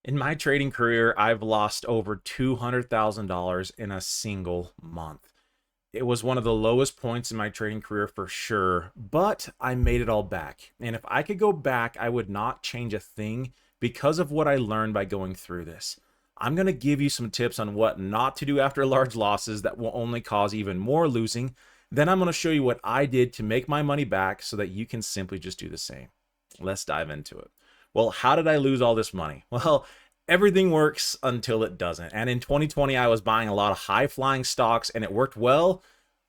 In my trading career, I've lost over $200,000 in a single month. It was one of the lowest points in my trading career for sure, but I made it all back. And if I could go back, I would not change a thing because of what I learned by going through this. I'm going to give you some tips on what not to do after large losses that will only cause even more losing. Then I'm going to show you what I did to make my money back so that you can simply just do the same. Let's dive into it. Well, how did I lose all this money? Well, everything works until it doesn't. And in 2020, I was buying a lot of high flying stocks and it worked well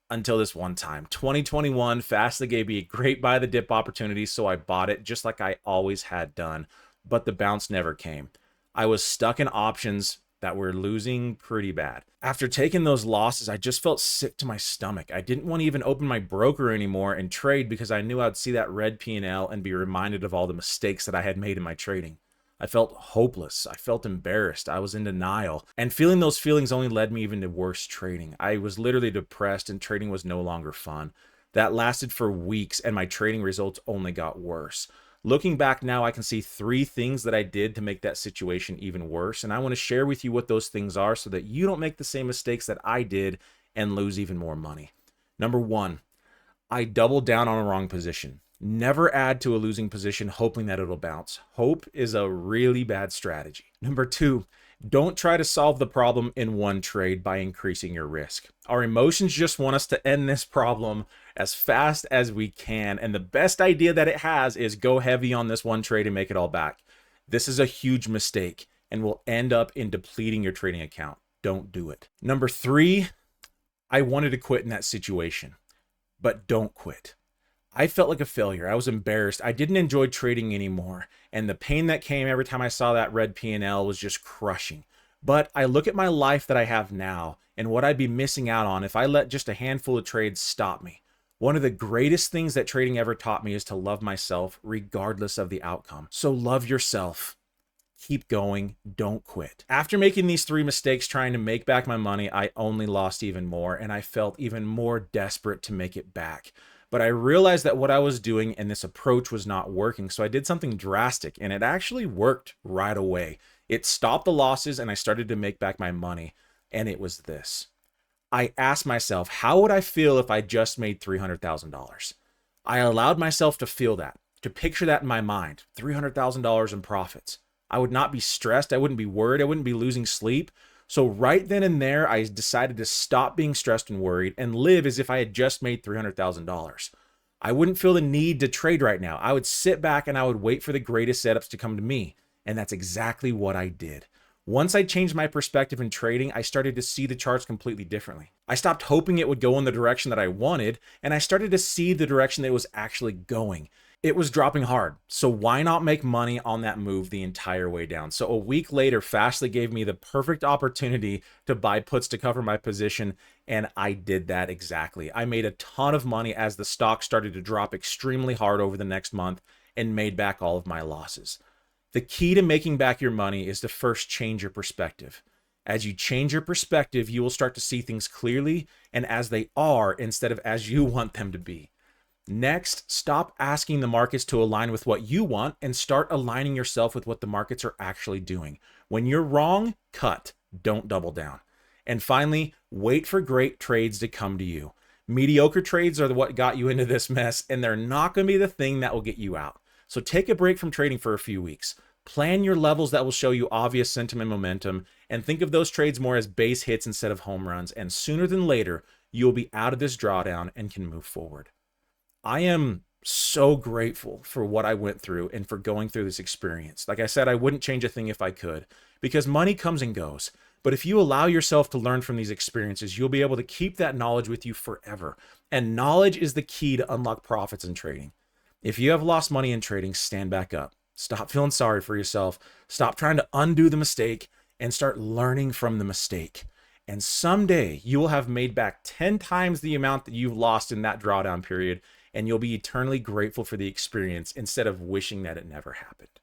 until this one time. 2021, Fastly gave me a great buy the dip opportunity, so I bought it just like I always had done, but the bounce never came. I was stuck in options that were losing pretty bad. After taking those losses, I just felt sick to my stomach. I didn't want to even open my broker anymore and trade because I knew I'd see that red P&L and be reminded of all the mistakes that I had made in my trading. I felt hopeless. I felt embarrassed. I was in denial. And feeling those feelings only led me even to worse trading. I was literally depressed and trading was no longer fun. That lasted for weeks and my trading results only got worse. Looking back now, I can see 3 things that I did to make that situation even worse. And I want to share with you what those things are so that you don't make the same mistakes that I did and lose even more money. Number 1, I doubled down on a wrong position. Never add to a losing position hoping that it'll bounce. Hope is a really bad strategy. Number 2, don't try to solve the problem in one trade by increasing your risk. Our emotions just want us to end this problem as fast as we can. And the best idea that it has is go heavy on this one trade and make it all back. This is a huge mistake and will end up in depleting your trading account. Don't do it. Number 3, I wanted to quit in that situation, but don't quit. I felt like a failure. I was embarrassed. I didn't enjoy trading anymore. And the pain that came every time I saw that red P&L was just crushing. But I look at my life that I have now and what I'd be missing out on if I let just a handful of trades stop me. One of the greatest things that trading ever taught me is to love myself regardless of the outcome. So love yourself. Keep going. Don't quit. After making these 3 mistakes trying to make back my money, I only lost even more and I felt even more desperate to make it back. But I realized that what I was doing and this approach was not working. So I did something drastic and it actually worked right away. It stopped the losses and I started to make back my money. And it was this. I asked myself, how would I feel if I just made $300,000? I allowed myself to feel that, to picture that in my mind, $300,000 in profits. I would not be stressed. I wouldn't be worried. I wouldn't be losing sleep. So right then and there, I decided to stop being stressed and worried and live as if I had just made $300,000. I wouldn't feel the need to trade right now. I would sit back and I would wait for the greatest setups to come to me. And that's exactly what I did. Once I changed my perspective in trading, I started to see the charts completely differently. I stopped hoping it would go in the direction that I wanted, and I started to see the direction that it was actually going. It was dropping hard, so why not make money on that move the entire way down? So a week later, Fastly gave me the perfect opportunity to buy puts to cover my position, and I did that exactly. I made a ton of money as the stock started to drop extremely hard over the next month and made back all of my losses. The key to making back your money is to first change your perspective. As you change your perspective, you will start to see things clearly and as they are instead of as you want them to be. Next, stop asking the markets to align with what you want and start aligning yourself with what the markets are actually doing. When you're wrong, cut. Don't double down. And finally, wait for great trades to come to you. Mediocre trades are what got you into this mess, and they're not going to be the thing that will get you out. So take a break from trading for a few weeks. Plan your levels that will show you obvious sentiment momentum, and think of those trades more as base hits instead of home runs. And sooner than later, you'll be out of this drawdown and can move forward. I am so grateful for what I went through and for going through this experience. Like I said, I wouldn't change a thing if I could, because money comes and goes. But if you allow yourself to learn from these experiences, you'll be able to keep that knowledge with you forever. And knowledge is the key to unlock profits in trading. If you have lost money in trading, stand back up. Stop feeling sorry for yourself. Stop trying to undo the mistake and start learning from the mistake. And someday you will have made back 10 times the amount that you've lost in that drawdown period, and you'll be eternally grateful for the experience instead of wishing that it never happened.